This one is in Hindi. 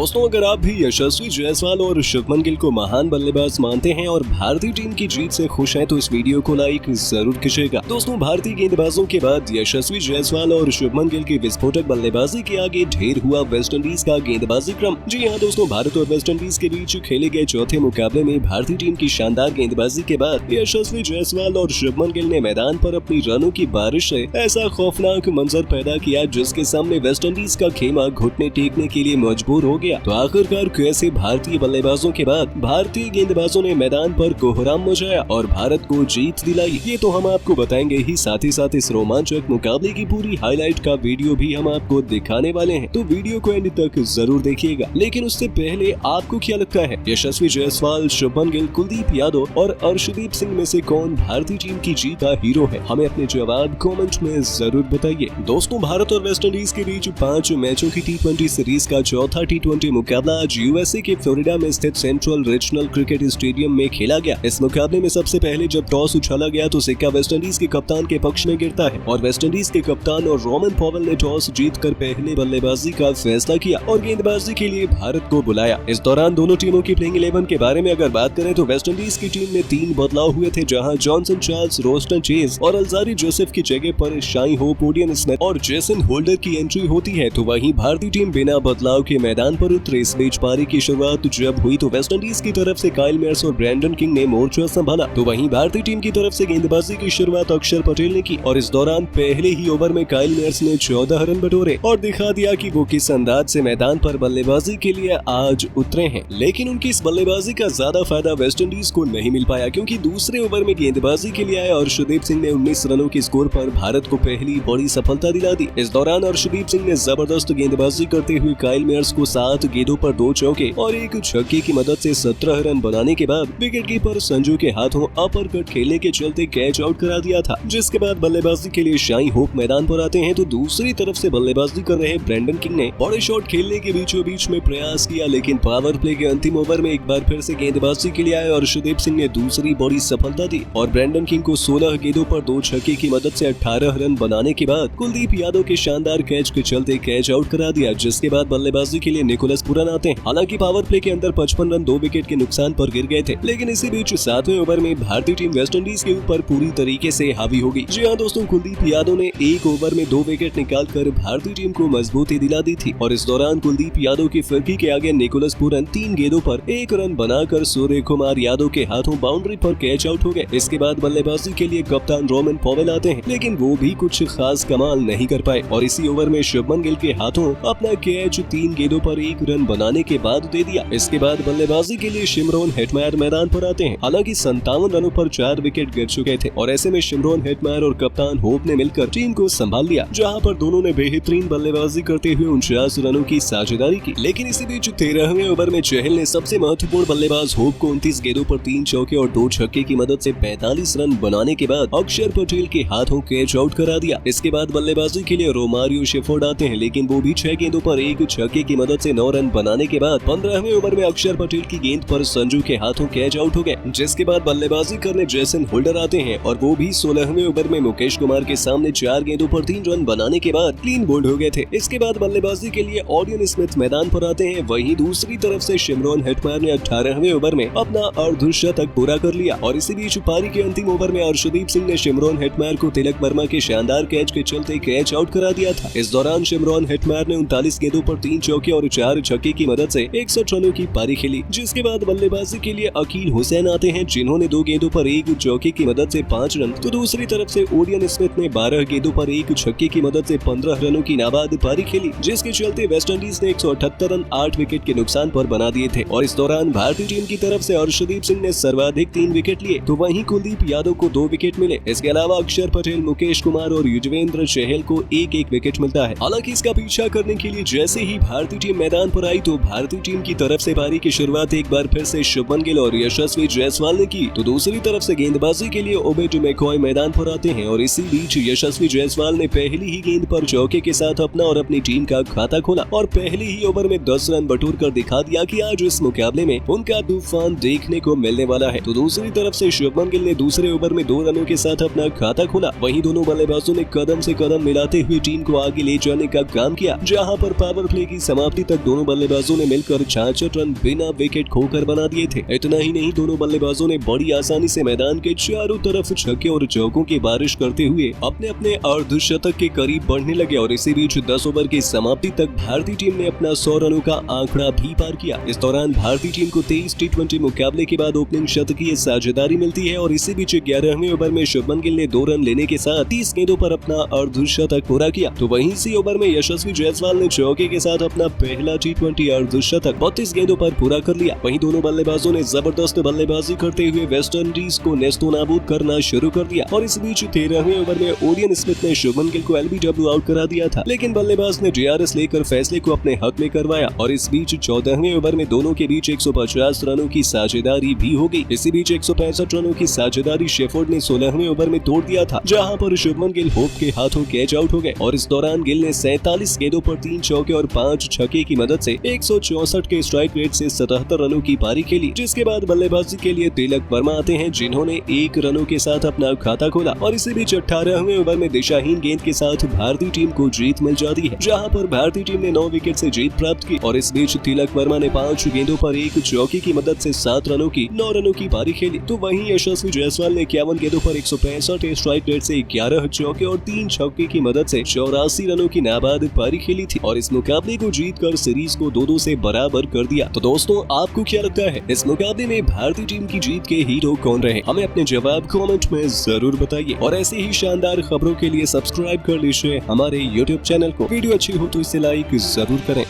दोस्तों, अगर आप भी यशस्वी जायसवाल और शुभमन गिल को महान बल्लेबाज मानते हैं और भारतीय टीम की जीत से खुश हैं, तो इस वीडियो को लाइक जरूर कीजिएगा। दोस्तों, भारतीय गेंदबाजों के बाद यशस्वी जायसवाल और शुभमन गिल की विस्फोटक बल्लेबाजी के आगे ढेर हुआ वेस्टइंडीज का गेंदबाजी क्रम। जी हां दोस्तों, भारत और वेस्टइंडीज के बीच खेले गए चौथे मुकाबले में भारतीय टीम की शानदार गेंदबाजी के बाद यशस्वी जायसवाल और शुभमन गिल ने मैदान पर अपनी रनों की बारिश से ऐसा खौफनाक मंजर पैदा किया जिसके सामने वेस्टइंडीज का खेमा घुटने टेकने के लिए मजबूर हो गया। तो आखिरकार कैसे भारतीय बल्लेबाजों के बाद भारतीय गेंदबाजों ने मैदान पर कोहराम मचाया और भारत को जीत दिलाई, ये तो हम आपको बताएंगे ही। साथ ही साथ इस रोमांचक मुकाबले की पूरी हाईलाइट का वीडियो भी हम आपको दिखाने वाले हैं, तो वीडियो को एंड तक जरूर देखिएगा। लेकिन उससे पहले आपको क्या लगता है, यशस्वी जायसवाल, शुभमन गिल, कुलदीप यादव और अर्शदीप सिंह में से कौन भारतीय टीम की जीत का हीरो है? हमें अपने जवाब कमेंट में जरूर बताइए। दोस्तों, भारत और वेस्टइंडीज के बीच 5 मैचों की T20 सीरीज का चौथा T20 मुकाबला आज यूएसए के फ्लोरिडा में स्थित सेंट्रल रीजनल क्रिकेट स्टेडियम में खेला गया। इस मुकाबले में सबसे पहले जब टॉस उछाला गया तो सिक्का वेस्टइंडीज के कप्तान के पक्ष में गिरता है और वेस्टइंडीज के कप्तान और रोमन पॉवेल ने टॉस जीतकर पहले बल्लेबाजी का फैसला किया और गेंदबाजी के लिए भारत को बुलाया। इस दौरान दोनों टीमों की प्लेइंग 11 के बारे में अगर बात करें तो वेस्टइंडीज की टीम में 3 बदलाव हुए थे, जहां जॉनसन चार्ल्स, रोस्टन चेज और अल्जारी जोसेफ की जगह पर शाई होप, ओडियन स्मिथ और जेसन होल्डर की एंट्री होती है। तो वहीं भारतीय टीम बिना बदलाव के मैदान पर उतरी। इस बीच पारी की शुरुआत जब हुई तो वेस्टइंडीज की तरफ से काइल मेयर्स और ब्रैंडन किंग ने मोर्चा संभाला, तो वहीं भारतीय टीम की तरफ से गेंदबाजी की शुरुआत अक्षर पटेल ने की और इस दौरान पहले ही ओवर में काइल मेयर्स ने 14 रन बटोरे और दिखा दिया कि वो किस अंदाज से मैदान पर बल्लेबाजी के लिए आज उतरे हैं। लेकिन उनकी इस बल्लेबाजी का ज्यादा फायदा वेस्टइंडीज को नहीं मिल पाया, क्योंकि दूसरे ओवर में गेंदबाजी के लिए आए अर्शदीप सिंह ने 19 रनों के स्कोर पर भारत को पहली बड़ी सफलता दिला दी। इस दौरान अर्शदीप सिंह ने जबरदस्त गेंदबाजी करते हुए काइल मेयर्स को 7 गेंदों पर 2 चौके और 1 छक्के की मदद से 17 रन बनाने के बाद विकेटकीपर संजू के हाथों अपर कट खेलने के चलते कैच आउट करा दिया था। जिसके बाद बल्लेबाजी के लिए शाई होप मैदान पर आते हैं, तो दूसरी तरफ से बल्लेबाजी कर रहे ब्रैंडन किंग ने बड़े शॉट खेलने के बीचों बीच में प्रयास किया, लेकिन पावर प्ले के अंतिम ओवर में एक बार फिर से गेंदबाजी के लिए आए और अर्शदीप सिंह ने दूसरी बड़ी सफलता दी और ब्रैंडन किंग को 16 गेंदों पर 2 छक्के की मदद से 18 रन बनाने के बाद कुलदीप यादव के शानदार कैच के चलते कैच आउट करा दिया। जिसके बाद बल्लेबाजी के लिए निकोलस पुरन आते हैं। हालांकि पावर प्ले के अंदर 55 रन 2 विकेट के नुकसान पर गिर गए थे, लेकिन इसी बीच 7वें ओवर में भारतीय टीम वेस्टइंडीज के ऊपर पूरी तरीके से हावी हो गई। जी हां दोस्तों, कुलदीप यादव ने 1 ओवर में 2 विकेट निकालकर भारतीय टीम को मजबूती दिला दी थी और इस दौरान कुलदीप यादव की फिरकी के आगे निकोलस पुरन 3 गेंदों पर 1 रन बनाकर सूर्य कुमार यादव के हाथों बाउंड्री पर कैच आउट हो गए। इसके बाद बल्लेबाजी के लिए कप्तान रोमन पॉवेल आते हैं, लेकिन वो भी कुछ खास कमाल नहीं कर पाए और इसी ओवर में शुभमन गिल के हाथों अपना कैच 3 गेंदों पर 1 रन बनाने के बाद दे दिया। इसके बाद बल्लेबाजी के लिए शिमरॉन हेटमायर मैदान पर आते हैं। हालांकि 57 रनों पर 4 विकेट गिर चुके थे और ऐसे में शिमरॉन हेटमायर और कप्तान होप ने मिलकर टीम को संभाल लिया, जहां पर दोनों ने बेहतरीन बल्लेबाजी करते हुए 49 रनों की साझेदारी की। लेकिन इसी बीच 13वें ओवर में चहल ने सबसे महत्वपूर्ण बल्लेबाज होप को 29 गेंदों पर 3 चौके और 2 छक्के की मदद से 45 रन बनाने के बाद अक्षर पटेल के हाथों कैच आउट करा दिया। इसके बाद बल्लेबाजी के लिए रोमारियो शेफर्ड आते हैं, लेकिन वो भी 6 गेंदों पर 1 छक्के की मदद से 9 रन बनाने के बाद 15वें ओवर में अक्षर पटेल की गेंद पर संजू के हाथों कैच आउट हो गए। जिसके बाद बल्लेबाजी करने जेसन होल्डर आते हैं और वो भी 16वें ओवर में मुकेश कुमार के सामने 4 गेंदों पर 3 रन बनाने के बाद क्लीन बोल्ड हो गए थे। इसके बाद बल्लेबाजी के लिए ओडियन स्मिथ मैदान पर आते हैं। वहीं दूसरी तरफ से शिमरॉन हेटमायर ने 18वें ओवर में अपना अर्धशतक पूरा कर लिया और इसी बीच पारी के अंतिम ओवर में अर्शदीप सिंह ने शिमरॉन हेटमायर को तिलक वर्मा के शानदार कैच के चलते कैच आउट करा दिया था। इस दौरान शिमरॉन हेटमायर ने 39 गेंदों पर 3 चौके और 4 छक्के की मदद से 61 रनों की पारी खेली। जिसके बाद बल्लेबाजी के लिए अकील हुसैन आते हैं, जिन्होंने 2 गेंदों पर 1 चौके की मदद से 5 रन, तो दूसरी तरफ से ओडियन स्मिथ ने 12 गेंदों पर 1 छक्के की मदद से 15 रनों की नाबाद पारी खेली, जिसके चलते वेस्टइंडीज ने 178 रन 8 विकेट के नुकसान पर बना दिए थे। और इस दौरान भारतीय टीम की तरफ से अर्शदीप सिंह ने सर्वाधिक 3 विकेट लिए, तो वहीं कुलदीप यादव को 2 विकेट मिले। इसके अलावा अक्षर पटेल, मुकेश कुमार और युजवेंद्र चहल को 1-1 विकेट मिलता है। हालांकि इसका पीछा करने के लिए जैसे ही भारतीय टीम मैदान पर आई तो भारतीय टीम की तरफ से पारी की शुरुआत एक बार फिर से शुभमन गिल और यशस्वी जायसवाल ने की, तो दूसरी तरफ से गेंदबाजी के लिए ओबेड मैकॉय मैदान पर आते हैं और इसी बीच यशस्वी जायसवाल ने पहली ही गेंद पर चौके के साथ अपना और अपनी टीम का खाता खोला और पहले ही ओवर में 10 रन बटोर कर दिखा दिया कि आज इस मुकाबले में उनका तूफान देखने को मिलने वाला है। तो दूसरी तरफ से शुभमन गिल ने दूसरे ओवर में 2 रनों के साथ अपना खाता खोला। वहीं दोनों बल्लेबाजों ने कदम से कदम मिलाते हुए टीम को आगे ले जाने का काम किया, जहां पर पावर प्ले की समाप्ति तक दोनों दोनों बल्लेबाजों ने मिलकर 66 रन बिना विकेट खोकर बना दिए थे। इतना ही नहीं, दोनों बल्लेबाजों ने बड़ी आसानी से मैदान के चारों तरफ छक्के और चौकों की बारिश करते हुए अपने अपने अर्धशतक के करीब बढ़ने लगे और इसी बीच 10 ओवर की समाप्ति तक भारतीय टीम ने अपना 100 रनों का आंकड़ा भी पार किया। इस दौरान भारतीय टीम को 23 टी20 मुकाबले के बाद ओपनिंग शतकीय साझेदारी मिलती है और इसी बीच 11वें ओवर में शुभमन गिल ने 2 रन लेने के साथ 30 गेंदों पर अपना अर्धशतक पूरा किया। तो वहीं इसी ओवर में यशस्वी जायसवाल ने चौके के साथ अपना पहला टी20 अर्धशतक 32 गेंदों पर पूरा कर लिया। वहीं दोनों बल्लेबाजों ने जबरदस्त बल्लेबाजी करते हुए वेस्ट इंडीज को नेस्तोनाबूद करना शुरू कर दिया और इस बीच 13वें ओवर में ओलियन स्मिथ ने शुभमन गिल को एलबीडब्ल्यू आउट करा दिया था, लेकिन बल्लेबाज ने डीआरएस लेकर फैसले को अपने हक में करवाया और इस बीच 14वें ओवर में दोनों के बीच 150 रनों की साझेदारी भी हो गई। इसी बीच 165 रनों की साझेदारी शेफर्ड ने 16वें ओवर में तोड़ दिया था, जहां पर शुभमन गिल होप के हाथों कैच आउट हो गए और इस दौरान गिल ने 47 गेंदों पर 3 चौके और 5 छक्के की मदद से 164 के स्ट्राइक रेट से 77 रनों की पारी खेली। जिसके बाद बल्लेबाजी के लिए तिलक वर्मा आते हैं, जिन्होंने 1 रनों के साथ अपना खाता खोला और इसी बीच 18वें ओवर में दिशाहीन गेंद के साथ भारतीय टीम को जीत मिल जाती है, जहां पर भारतीय टीम ने 9 विकेट से जीत प्राप्त की और इस बीच तिलक वर्मा ने 5 गेंदों पर 1 चौके की मदद से 7 रनों की 9 रनों की पारी खेली। तो वहीं यशस्वी जायसवाल ने 51 गेंदों पर 165 स्ट्राइक रेट से 11 चौके और 3 छक्के की मदद से 84 रनों की नाबाद पारी खेली थी और इस मुकाबले को जीतकर सीरीज को 2-2 से बराबर कर दिया। तो दोस्तों, आपको क्या लगता है, इस मुकाबले में भारतीय टीम की जीत के हीरो कौन रहे? हमें अपने जवाब कमेंट में जरूर बताइए और ऐसे ही शानदार खबरों के लिए सब्सक्राइब कर लीजिए हमारे YouTube चैनल को। वीडियो अच्छी हो तो इसे लाइक जरूर करें।